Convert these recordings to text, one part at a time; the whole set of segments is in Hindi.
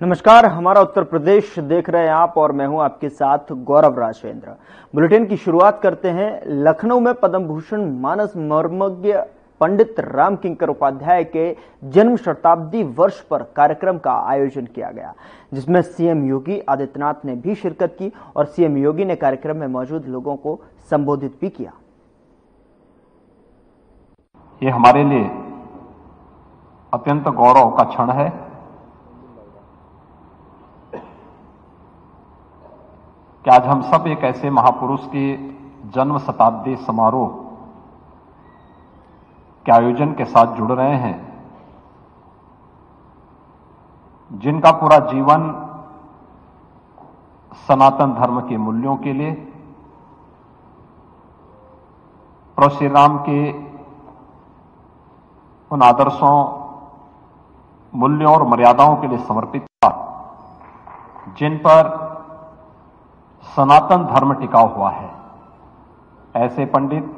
नमस्कार, हमारा उत्तर प्रदेश देख रहे हैं आप और मैं हूं आपके साथ गौरव राजेंद्र। बुलेटिन की शुरुआत करते हैं। लखनऊ में पद्म भूषण मानस मर्मज्ञ पंडित राम किंकर उपाध्याय के जन्म शताब्दी वर्ष पर कार्यक्रम का आयोजन किया गया, जिसमें सीएम योगी आदित्यनाथ ने भी शिरकत की और सीएम योगी ने कार्यक्रम में मौजूद लोगों को संबोधित भी किया। ये हमारे लिए अत्यंत गौरव का क्षण है कि आज हम सब एक ऐसे महापुरुष के जन्म शताब्दी समारोह के आयोजन के साथ जुड़ रहे हैं, जिनका पूरा जीवन सनातन धर्म के मूल्यों के लिए, प्रभु श्री राम के उन आदर्शों, मूल्यों और मर्यादाओं के लिए समर्पित था जिन पर सनातन धर्म टिका हुआ है। ऐसे पंडित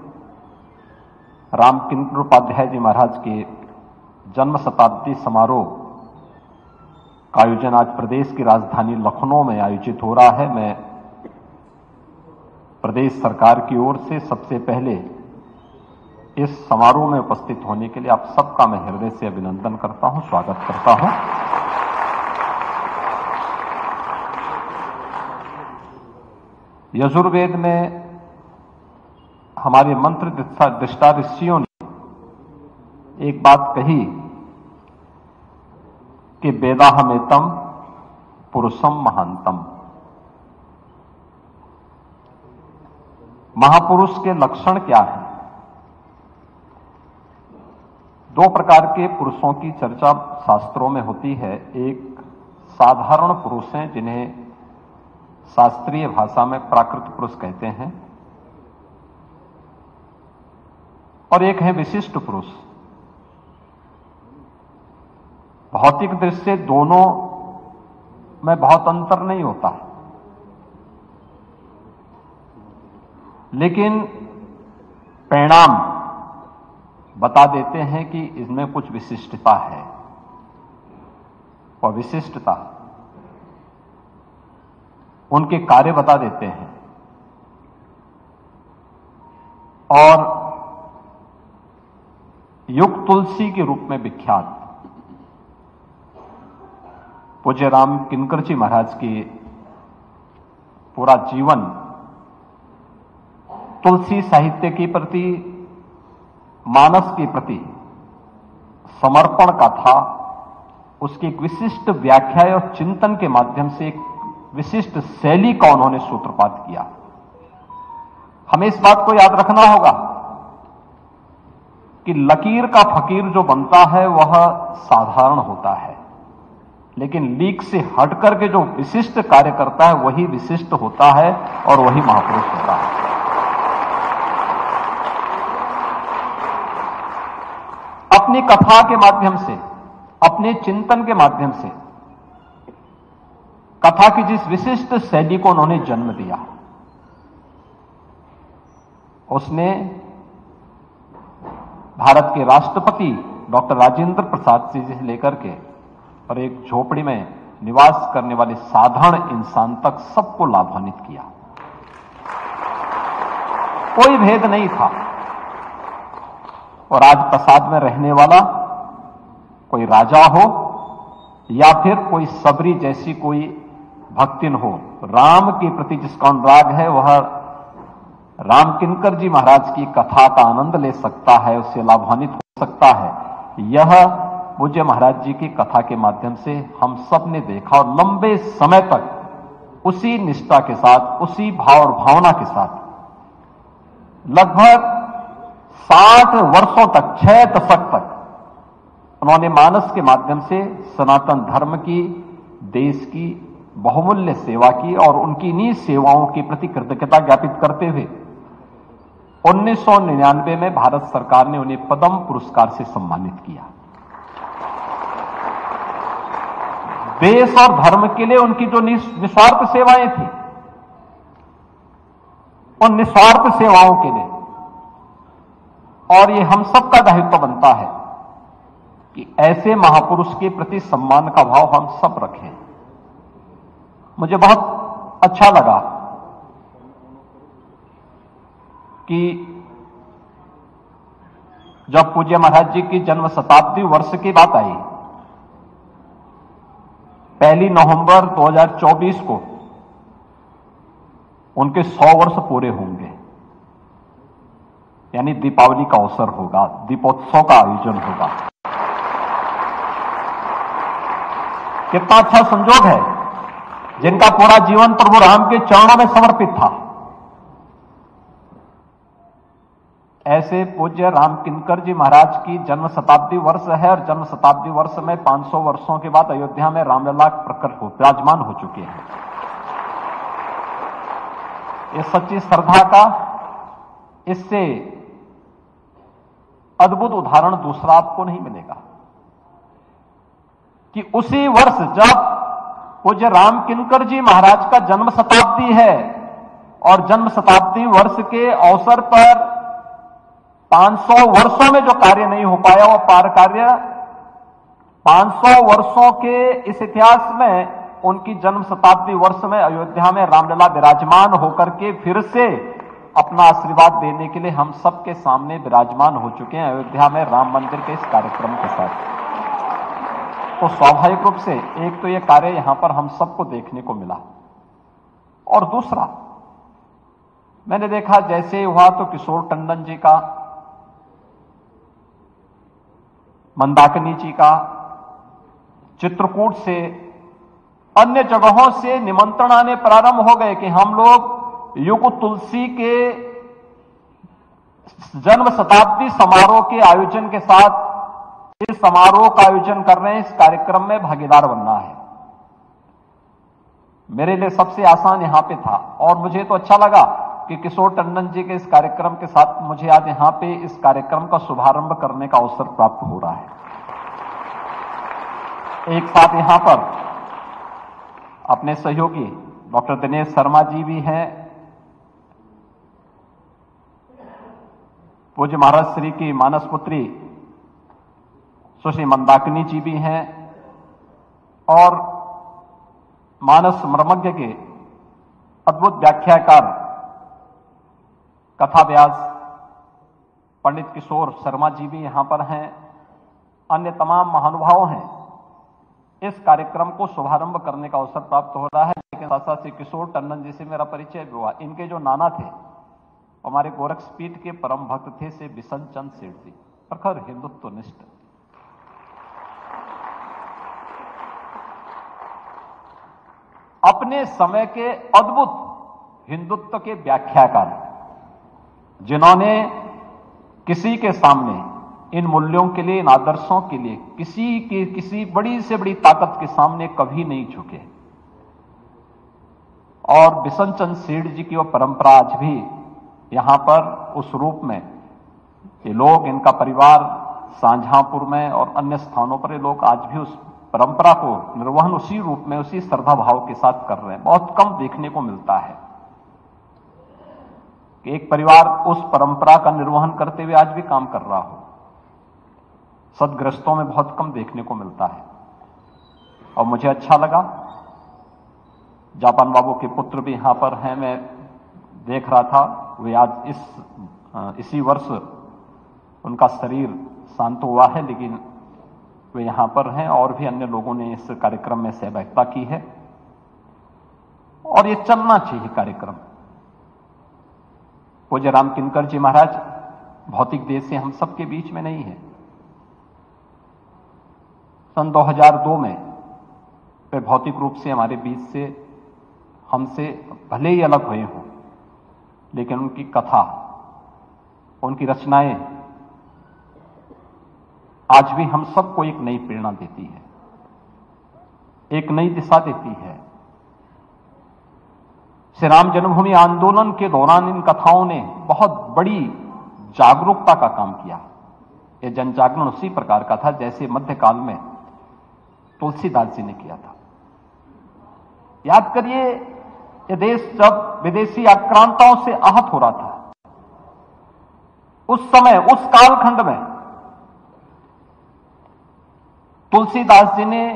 राम किंकर उपाध्याय जी महाराज के जन्म शताब्दी समारोह का आयोजन आज प्रदेश की राजधानी लखनऊ में आयोजित हो रहा है। मैं प्रदेश सरकार की ओर से सबसे पहले इस समारोह में उपस्थित होने के लिए आप सबका मैं हृदय से अभिनंदन करता हूं, स्वागत करता हूं। यजुर्वेद में हमारे मंत्र दृष्टा ऋषियों ने एक बात कही कि वेदाहमेतम पुरुषम महांतम। महापुरुष के लक्षण क्या है? दो प्रकार के पुरुषों की चर्चा शास्त्रों में होती है। एक साधारण पुरुष हैं, जिन्हें शास्त्रीय भाषा में प्राकृत पुरुष कहते हैं, और एक है विशिष्ट पुरुष। भौतिक दृष्टि से दोनों में बहुत अंतर नहीं होता, लेकिन परिणाम बता देते हैं कि इसमें कुछ विशिष्टता है। और विशिष्टता उनके कार्य बता देते हैं। और युग तुलसी के रूप में विख्यात पूज्य राम किंकर जी महाराज की पूरा जीवन तुलसी साहित्य के प्रति, मानस के प्रति समर्पण का था। उसकी एक विशिष्ट व्याख्या और चिंतन के माध्यम से एक विशिष्ट शैली का उन्होंने सूत्रपात किया। हमें इस बात को याद रखना होगा कि लकीर का फकीर जो बनता है वह साधारण होता है, लेकिन लीक से हटकर के जो विशिष्ट कार्य करता है वही विशिष्ट होता है और वही महापुरुष होता है। अपनी कथा के माध्यम से, अपने चिंतन के माध्यम से कथा की जिस विशिष्ट शैली को उन्होंने जन्म दिया, उसने भारत के राष्ट्रपति डॉक्टर राजेंद्र प्रसाद जी से लेकर के और एक झोपड़ी में निवास करने वाले साधारण इंसान तक सबको लाभान्वित किया। कोई भेद नहीं था। और आज प्रसाद में रहने वाला कोई राजा हो या फिर कोई सबरी जैसी कोई भक्तिन हो, राम के प्रति जिसका अनुराग है वह राम किंकर जी महाराज की कथा का आनंद ले सकता है, उससे लाभान्वित हो सकता है। यह पूज्य महाराज जी की कथा के माध्यम से हम सब ने देखा और लंबे समय तक उसी निष्ठा के साथ, उसी भाव और भावना के साथ लगभग 60 वर्षों तक, 6 दशक तक उन्होंने मानस के माध्यम से सनातन धर्म की, देश की बहुमूल्य सेवा की और उनकी इन्हीं सेवाओं के प्रति कृतज्ञता ज्ञापित करते हुए 1999 में भारत सरकार ने उन्हें पद्म पुरस्कार से सम्मानित किया। देश और धर्म के लिए उनकी जो निस्वार्थ सेवाएं थी, उन निस्वार्थ सेवाओं के लिए, और ये हम सबका दायित्व बनता है कि ऐसे महापुरुष के प्रति सम्मान का भाव हम सब रखें। मुझे बहुत अच्छा लगा कि जब पूज्य महाराज जी की जन्म शताब्दी वर्ष की बात आई, 1 नवंबर 2024 को उनके 100 वर्ष पूरे होंगे, यानी दीपावली का अवसर होगा, दीपोत्सव का आयोजन होगा। कितना अच्छा संजोग है, जिनका पूरा जीवन प्रभु राम के चरणों में समर्पित था। ऐसे पूज्य राम किंकर जी महाराज की जन्म शताब्दी वर्ष है और जन्म शताब्दी वर्ष में 500 वर्षों के बाद अयोध्या में रामलला प्रकट हो विराजमान हो चुके हैं। ये सच्ची श्रद्धा का इससे अद्भुत उदाहरण दूसरा आपको नहीं मिलेगा कि उसी वर्ष जब पूज्य राम किंकर जी महाराज का जन्म शताब्दी है और जन्म शताब्दी वर्ष के अवसर पर 500 वर्षों में जो कार्य नहीं हो पाया वो पार कार्य 500 वर्षों के इस इतिहास में उनकी जन्म शताब्दी वर्ष में अयोध्या में रामलला विराजमान होकर के फिर से अपना आशीर्वाद देने के लिए हम सबके सामने विराजमान हो चुके हैं अयोध्या में राम मंदिर के इस कार्यक्रम के साथ। तो स्वाभाविक रूप से एक तो यह कार्य यहां पर हम सबको देखने को मिला, और दूसरा मैंने देखा जैसे हुआ तो किशोर टंडन जी का, मंदाकिनी जी का, चित्रकूट से, अन्य जगहों से निमंत्रण आने प्रारंभ हो गए कि हम लोग युग तुलसी के जन्म शताब्दी समारोह के आयोजन के साथ इस समारोह का आयोजन कर रहे हैं, इस कार्यक्रम में भागीदार बनना है। मेरे लिए सबसे आसान यहां पे था और मुझे तो अच्छा लगा कि किशोर टंडन जी के इस कार्यक्रम के साथ मुझे आज यहां पे इस कार्यक्रम का शुभारंभ करने का अवसर प्राप्त हो रहा है। एक साथ यहां पर अपने सहयोगी डॉक्टर दिनेश शर्मा जी भी हैं, पूज्य महाराज श्री की मानस पुत्री सुश्री मंदाकिनी जी भी हैं, और मानस मर्मज्ञ के अद्भुत व्याख्याकार कथा व्यास पंडित किशोर शर्मा जी भी यहां पर हैं, अन्य तमाम महानुभाव हैं। इस कार्यक्रम को शुभारंभ करने का अवसर प्राप्त हो रहा है। लेकिन साथ साथ किशोर टंडन जी से मेरा परिचय भी हुआ। इनके जो नाना थे हमारे गोरखपीठ के परम भक्त थे से बिशन चंद सेठ जी, प्रखर हिंदुत्वनिष्ठ। अपने समय के अद्भुत हिंदुत्व के व्याख्याकार, जिन्होंने किसी के सामने इन मूल्यों के लिए, इन आदर्शों के लिए किसी बड़ी से बड़ी ताकत के सामने कभी नहीं झुके। और बिशन चंद सेठ जी की वो परंपरा आज भी यहां पर उस रूप में ये लोग, इनका परिवार शाहजहांपुर में और अन्य स्थानों पर ये लोग आज भी उस परंपरा को निर्वहन उसी रूप में, उसी श्रद्धा भाव के साथ कर रहे हैं। बहुत कम देखने को मिलता है कि एक परिवार उस परंपरा का निर्वहन करते हुए आज भी काम कर रहा हो। सदग्रस्तों में बहुत कम देखने को मिलता है। और मुझे अच्छा लगा, जापान बाबू के पुत्र भी यहां पर हैं, मैं देख रहा था, वे आज इसी वर्ष उनका शरीर शांत हुआ है, लेकिन वे यहां पर हैं और भी अन्य लोगों ने इस कार्यक्रम में सहभागिता की है। और ये चलना चाहिए कार्यक्रम। पूज्य राम किंकर जी महाराज भौतिक देह से हम सबके बीच में नहीं है। सन 2002 में वे भौतिक रूप से हमारे बीच से, हमसे भले ही अलग हुए हों, लेकिन उनकी कथा, उनकी रचनाएं आज भी हम सबको एक नई प्रेरणा देती है, एक नई दिशा देती है। श्री राम जन्मभूमि आंदोलन के दौरान इन कथाओं ने बहुत बड़ी जागरूकता का काम किया। यह जन जागरण उसी प्रकार का था जैसे मध्यकाल में तुलसीदास जी ने किया था। याद करिए, यह देश जब विदेशी आक्रांताओं से आहत हो रहा था, उस समय, उस कालखंड में तुलसीदास जी ने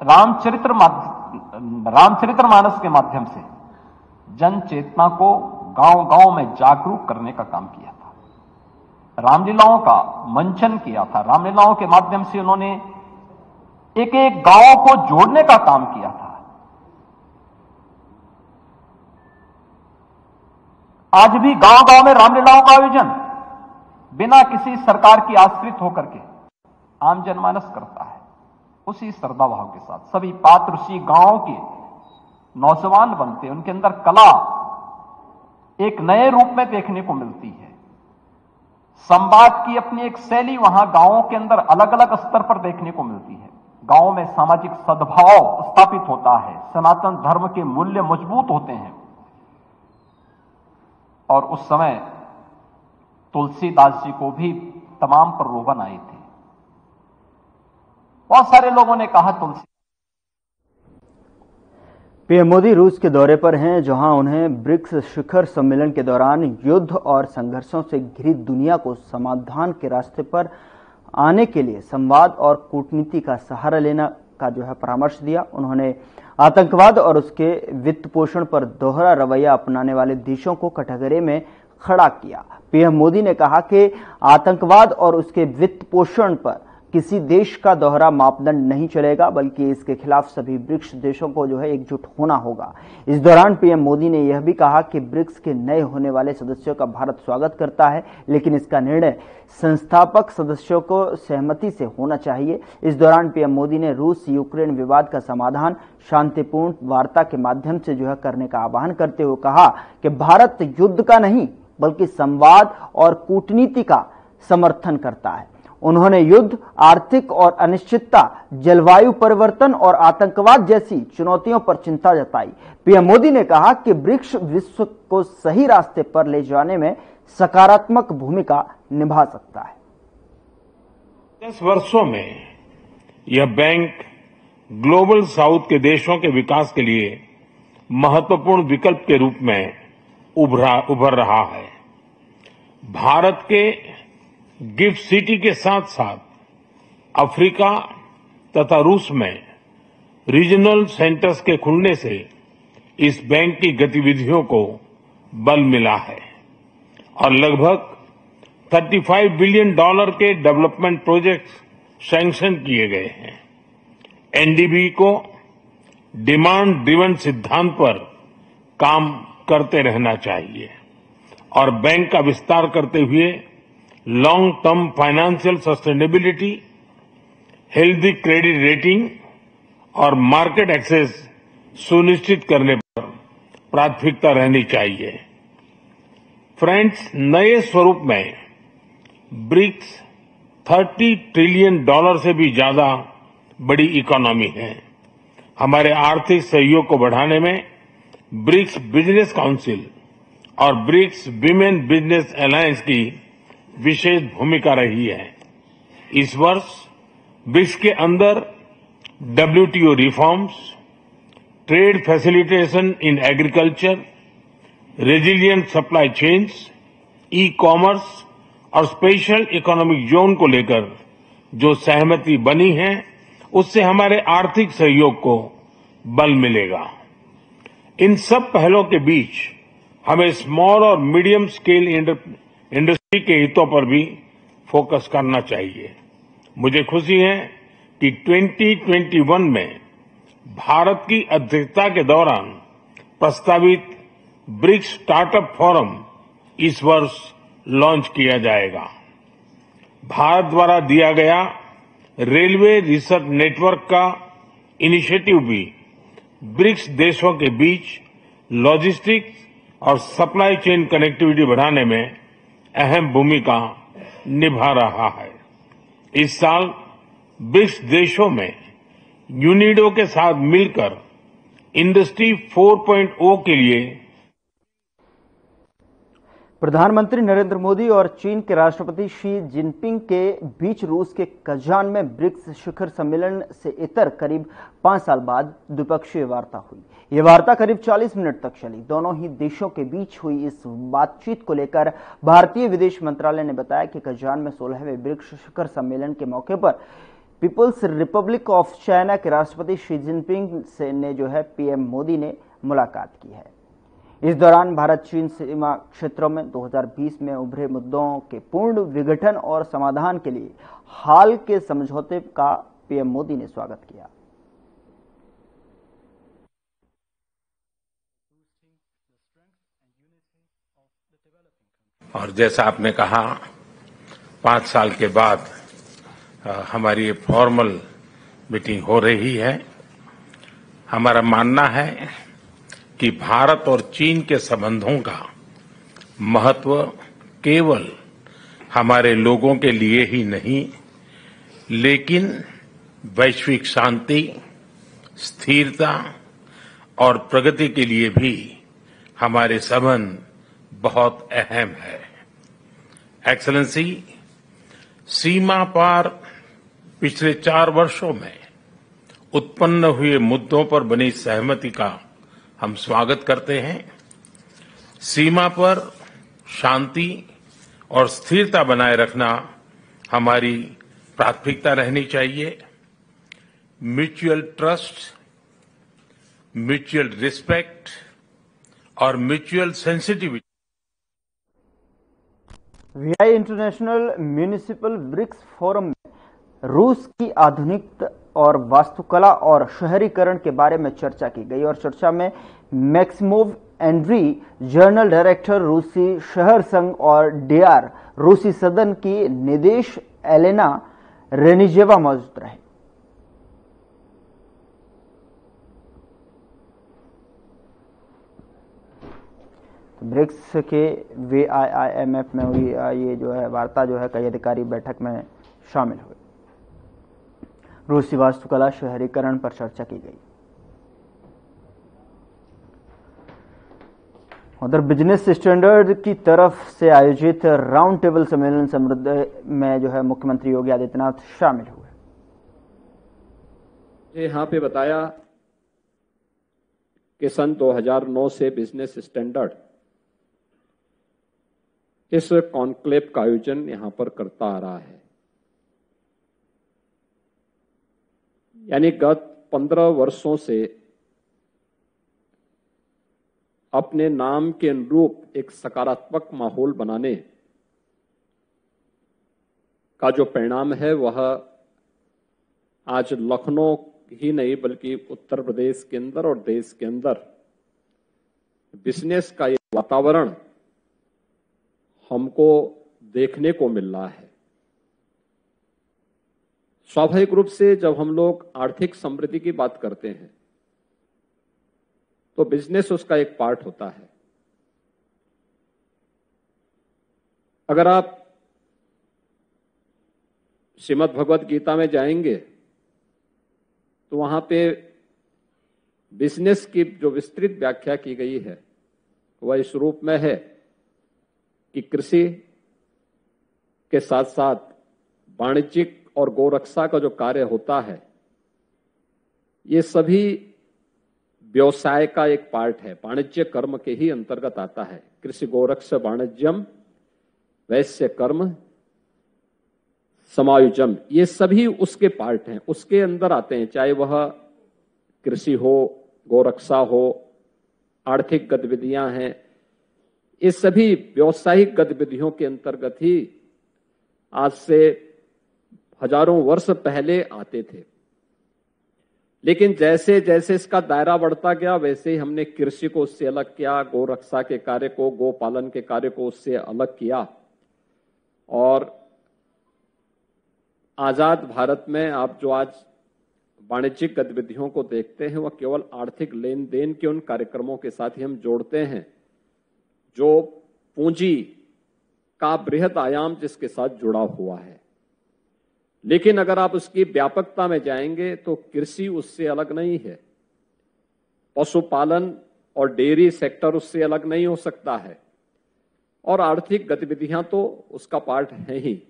रामचरित्र रामचरितमानस के माध्यम से जन चेतना को गांव-गांव में जागरूक करने का काम किया था। रामलीलाओं का मंचन किया था। रामलीलाओं के माध्यम से उन्होंने एक एक गांव को जोड़ने का काम किया था। आज भी गांव-गांव में रामलीलाओं का आयोजन बिना किसी सरकार की आश्रित होकर के आम जनमानस करता है। उसी श्रद्धा भाव के साथ सभी पात्र उसी गांव के नौजवान बनते हैं। उनके अंदर कला एक नए रूप में देखने को मिलती है। संवाद की अपनी एक शैली वहां गांवों के अंदर अलग अलग स्तर पर देखने को मिलती है। गांव में सामाजिक सद्भाव स्थापित होता है। सनातन धर्म के मूल्य मजबूत होते हैं। और उस समय तुलसीदास जी को भी तमाम प्रलोभन आए थे। बहुत सारे लोगों ने कहा तुलसी। पीएम मोदी रूस के दौरे पर हैं, जहां उन्हें ब्रिक्स शिखर सम्मेलन के दौरान युद्ध और संघर्षों से घिरी दुनिया को समाधान के रास्ते पर आने के लिए संवाद और कूटनीति का सहारा लेना का परामर्श दिया। उन्होंने आतंकवाद और उसके वित्त पोषण पर दोहरा रवैया अपनाने वाले देशों को कटघरे में खड़ा किया। पीएम मोदी ने कहा कि आतंकवाद और उसके वित्त पोषण पर किसी देश का दोहरा मापदंड नहीं चलेगा, बल्कि इसके खिलाफ सभी ब्रिक्स देशों को एकजुट होना होगा। इस दौरान पीएम मोदी ने यह भी कहा कि ब्रिक्स के नए होने वाले सदस्यों का भारत स्वागत करता है, लेकिन इसका निर्णय संस्थापक सदस्यों को सहमति से होना चाहिए। इस दौरान पीएम मोदी ने रूस यूक्रेन विवाद का समाधान शांतिपूर्ण वार्ता के माध्यम से करने का आह्वान करते हुए कहा कि भारत युद्ध का नहीं बल्कि संवाद और कूटनीति का समर्थन करता है। उन्होंने युद्ध, आर्थिक और अनिश्चितता, जलवायु परिवर्तन और आतंकवाद जैसी चुनौतियों पर चिंता जताई। पीएम मोदी ने कहा कि ब्रिक्स विश्व को सही रास्ते पर ले जाने में सकारात्मक भूमिका निभा सकता है। 10 वर्षों में यह बैंक ग्लोबल साउथ के देशों के विकास के लिए महत्वपूर्ण विकल्प के रूप में उभर रहा है। भारत के गिफ्ट सिटी के साथ साथ अफ्रीका तथा रूस में रीजनल सेंटर्स के खुलने से इस बैंक की गतिविधियों को बल मिला है और लगभग $35 बिलियन के डेवलपमेंट प्रोजेक्ट्स सैंक्शन किए गए हैं। एनडीबी को डिमांड ड्रिवन सिद्धांत पर काम करते रहना चाहिए और बैंक का विस्तार करते हुए long term financial sustainability, healthy credit rating और मार्केट एक्सेस सुनिश्चित करने पर प्राथमिकता रहनी चाहिए। फ्रेंड्स, नए स्वरूप में ब्रिक्स $30 ट्रिलियन से भी ज्यादा बड़ी इकोनॉमी है। हमारे आर्थिक सहयोग को बढ़ाने में ब्रिक्स बिजनेस काउंसिल और ब्रिक्स विमेन बिजनेस अलायंस की विशेष भूमिका रही है। इस वर्ष ब्रिक्स के अंदर WTO reforms, trade facilitation in agriculture, resilient supply chains, e commerce और स्पेशल इकोनॉमिक जोन को लेकर जो सहमति बनी है, उससे हमारे आर्थिक सहयोग को बल मिलेगा। इन सब पहलों के बीच हमें स्मॉल और मीडियम स्केल इंडस्ट्री के हितों पर भी फोकस करना चाहिए। मुझे खुशी है कि 2021 में भारत की अध्यक्षता के दौरान प्रस्तावित ब्रिक्स स्टार्टअप फोरम इस वर्ष लॉन्च किया जाएगा। भारत द्वारा दिया गया रेलवे रिसर्च नेटवर्क का इनिशिएटिव भी ब्रिक्स देशों के बीच लॉजिस्टिक्स और सप्लाई चेन कनेक्टिविटी बढ़ाने में अहम भूमिका निभा रहा है। इस साल ब्रिक्स देशों में यूनिडो के साथ मिलकर इंडस्ट्री 4.0 के लिए प्रधानमंत्री नरेंद्र मोदी और चीन के राष्ट्रपति शी जिनपिंग के बीच रूस के कजान में ब्रिक्स शिखर सम्मेलन से इतर करीब 5 साल बाद द्विपक्षीय वार्ता हुई। यह वार्ता करीब 40 मिनट तक चली। दोनों ही देशों के बीच हुई इस बातचीत को लेकर भारतीय विदेश मंत्रालय ने बताया कि कजान में 16वें ब्रिक्स शिखर सम्मेलन के मौके पर पीपल्स रिपब्लिक ऑफ चाइना के राष्ट्रपति शी जिनपिंग से ने जो है पीएम मोदी ने मुलाकात की है। इस दौरान भारत चीन सीमा क्षेत्रों में 2020 में उभरे मुद्दों के पूर्ण विघटन और समाधान के लिए हाल के समझौते का पीएम मोदी ने स्वागत किया। और जैसा आपने कहा, 5 साल के बाद हमारी ये फॉर्मल मीटिंग हो रही है। हमारा मानना है कि भारत और चीन के संबंधों का महत्व केवल हमारे लोगों के लिए ही नहीं, लेकिन वैश्विक शांति, स्थिरता और प्रगति के लिए भी हमारे संबंध बहुत अहम है। एक्सेलेंसी, सीमा पार पिछले 4 वर्षों में उत्पन्न हुए मुद्दों पर बनी सहमति का हम स्वागत करते हैं। सीमा पर शांति और स्थिरता बनाए रखना हमारी प्राथमिकता रहनी चाहिए। म्यूचुअल ट्रस्ट, म्यूचुअल रिस्पेक्ट और म्यूचुअल सेंसिटिविटी। वीआई इंटरनेशनल म्यूनिसिपल ब्रिक्स फोरम में रूस की आधुनिक और वास्तुकला और शहरीकरण के बारे में चर्चा की गई और चर्चा में मैक्सिमोव एंड्री, जनरल डायरेक्टर रूसी शहर संघ और डीआर रूसी सदन की निदेश एलेना रेनिजेवा मौजूद रहे। ब्रिक्स के VIIMF में हुई ये जो है वार्ता जो है कई अधिकारी बैठक में शामिल हुए। रूसी वास्तुकला शहरीकरण पर चर्चा की गई। उधर बिजनेस स्टैंडर्ड की तरफ से आयोजित राउंड टेबल सम्मेलन समृद्ध में जो है मुख्यमंत्री योगी आदित्यनाथ शामिल हुए। यहाँ पे बताया कि सन 2009 से बिजनेस स्टैंडर्ड इस कॉन्क्लेव का आयोजन यहां पर करता आ रहा है। यानी गत 15 वर्षों से अपने नाम के अनुरूप एक सकारात्मक माहौल बनाने का जो परिणाम है वह आज लखनऊ ही नहीं बल्कि उत्तर प्रदेश के अंदर और देश के अंदर बिजनेस का ये वातावरण हमको देखने को मिल रहा है। स्वाभाविक रूप से जब हम लोग आर्थिक समृद्धि की बात करते हैं तो बिजनेस उसका एक पार्ट होता है। अगर आप श्रीमद् भगवद गीता में जाएंगे तो वहां पे बिजनेस की जो विस्तृत व्याख्या की गई है वह इस रूप में है कि कृषि के साथ साथ वाणिज्यिक और गौरक्षा का जो कार्य होता है ये सभी व्यवसाय का एक पार्ट है, वाणिज्य कर्म के ही अंतर्गत आता है। कृषि गौरक्ष वाणिज्यम वैश्य कर्म समायोजम, ये सभी उसके पार्ट हैं, उसके अंदर आते हैं। चाहे वह कृषि हो, गौरक्षा हो, आर्थिक गतिविधियां हैं, ये सभी व्यवसायिक गतिविधियों के अंतर्गत ही आज से हजारों वर्ष पहले आते थे। लेकिन जैसे जैसे इसका दायरा बढ़ता गया वैसे ही हमने कृषि को उससे अलग किया, गौरक्षा के कार्य को, गोपालन के कार्य को उससे अलग किया। और आजाद भारत में आप जो आज वाणिज्यिक गतिविधियों को देखते हैं वह केवल आर्थिक लेन देन के उन कार्यक्रमों के साथ ही हम जोड़ते हैं जो पूंजी का बृहद आयाम जिसके साथ जुड़ा हुआ है। लेकिन अगर आप उसकी व्यापकता में जाएंगे तो कृषि उससे अलग नहीं है, पशुपालन और डेयरी सेक्टर उससे अलग नहीं हो सकता है, और आर्थिक गतिविधियां तो उसका पार्ट है ही।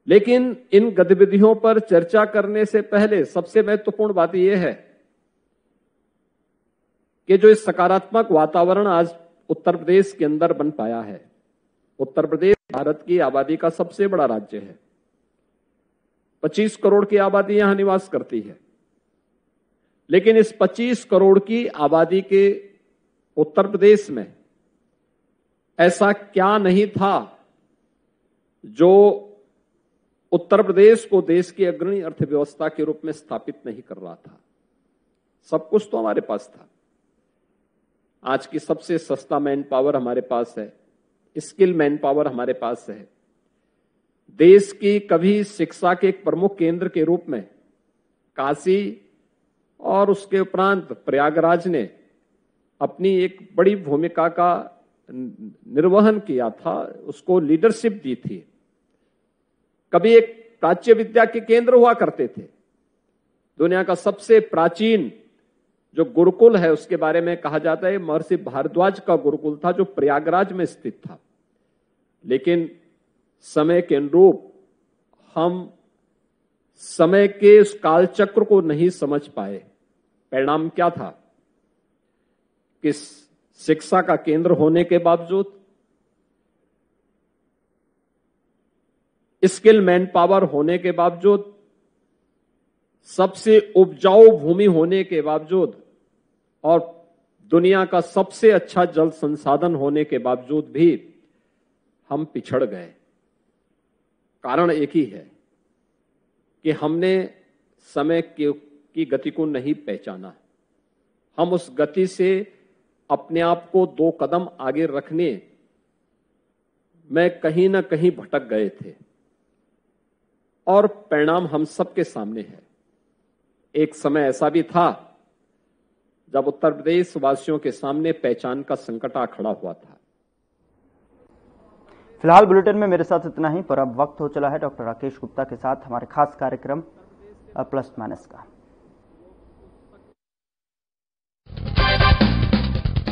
लेकिन इन गतिविधियों पर चर्चा करने से पहले सबसे महत्वपूर्ण बात यह है कि जो इस सकारात्मक वातावरण आज उत्तर प्रदेश के अंदर बन पाया है। उत्तर प्रदेश भारत की आबादी का सबसे बड़ा राज्य है 25 करोड़ की आबादी यहां निवास करती है, लेकिन इस 25 करोड़ की आबादी के उत्तर प्रदेश में ऐसा क्या नहीं था जो उत्तर प्रदेश को देश की अग्रणी अर्थव्यवस्था के रूप में स्थापित नहीं कर रहा था। सब कुछ तो हमारे पास था। आज की सबसे सस्ता मैन पावर हमारे पास है, स्किल मैन पावर हमारे पास है। देश की कभी शिक्षा के एक प्रमुख केंद्र के रूप में काशी और उसके उपरांत प्रयागराज ने अपनी एक बड़ी भूमिका का निर्वहन किया था, उसको लीडरशिप दी थी। कभी एक प्राच्य विद्या के केंद्र हुआ करते थे। दुनिया का सबसे प्राचीन जो गुरुकुल है उसके बारे में कहा जाता है महर्षि भारद्वाज का गुरुकुल था, जो प्रयागराज में स्थित था। लेकिन समय के अनुरूप हम समय के उस कालचक्र को नहीं समझ पाए। परिणाम क्या था कि शिक्षा का केंद्र होने के बावजूद, स्किल मैन पावर होने के बावजूद, सबसे उपजाऊ भूमि होने के बावजूद और दुनिया का सबसे अच्छा जल संसाधन होने के बावजूद भी हम पिछड़ गए। कारण एक ही है कि हमने समय की गति को नहीं पहचाना। हम उस गति से अपने आप को 2 कदम आगे रखने में कहीं ना कहीं भटक गए थे और परिणाम हम सबके सामने है। एक समय ऐसा भी था जब उत्तर प्रदेश वासियों के सामने पहचान का संकट आ खड़ा हुआ था। फिलहाल बुलेटिन में मेरे साथ इतना ही, पर अब वक्त हो चला है डॉक्टर राकेश गुप्ता के साथ हमारे खास कार्यक्रम प्लस माइनस का।